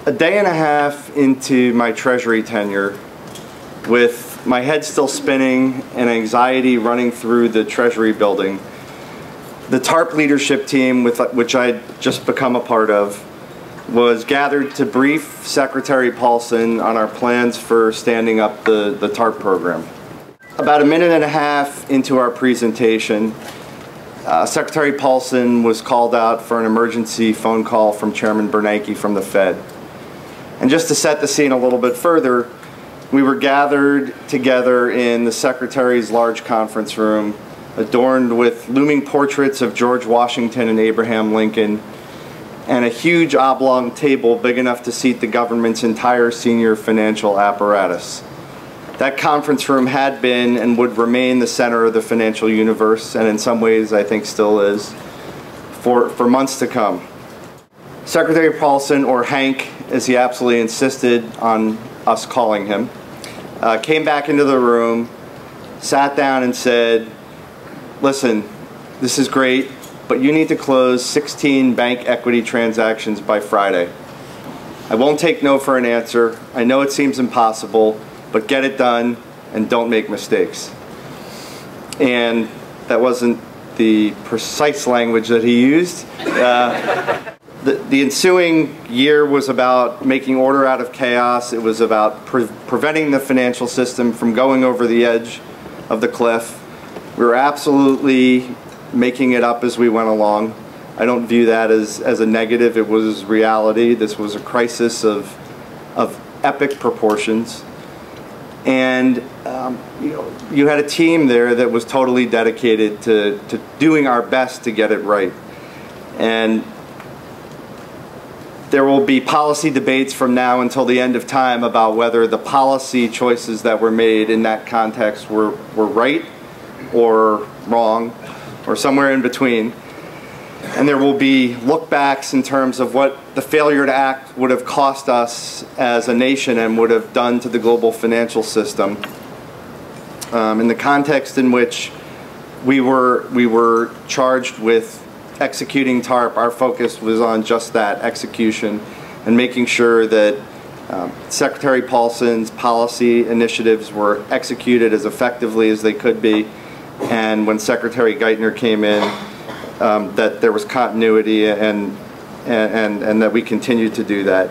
A day and a half into my Treasury tenure, with my head still spinning and anxiety running through the Treasury building, the TARP leadership team, which I had just become a part of, was gathered to brief Secretary Paulson on our plans for standing up the TARP program. About a minute and a half into our presentation, Secretary Paulson was called out for an emergency phone call from Chairman Bernanke from the Fed. And just to set the scene a little bit further, we were gathered together in the Secretary's large conference room, adorned with looming portraits of George Washington and Abraham Lincoln, and a huge oblong table big enough to seat the government's entire senior financial apparatus. That conference room had been and would remain the center of the financial universe, and in some ways I think still is, for months to come. Secretary Paulson, or Hank, as he absolutely insisted on us calling him, came back into the room, sat down and said, "Listen, this is great, but you need to close 16 bank equity transactions by Friday. I won't take no for an answer. I know it seems impossible, but get it done and don't make mistakes." And that wasn't the precise language that he used. The ensuing year was about making order out of chaos. It was about preventing the financial system from going over the edge of the cliff. We were absolutely making it up as we went along. I don't view that as a negative. It was reality. This was a crisis of epic proportions. And you had a team there that was totally dedicated to doing our best to get it right. And there will be policy debates from now until the end of time about whether the policy choices that were made in that context were right or wrong or somewhere in between. And there will be look-backs in terms of what the failure to act would have cost us as a nation and would have done to the global financial system. In the context in which we were charged with executing TARP, our focus was on just that, execution, and making sure that Secretary Paulson's policy initiatives were executed as effectively as they could be, and when Secretary Geithner came in, that there was continuity and that we continued to do that.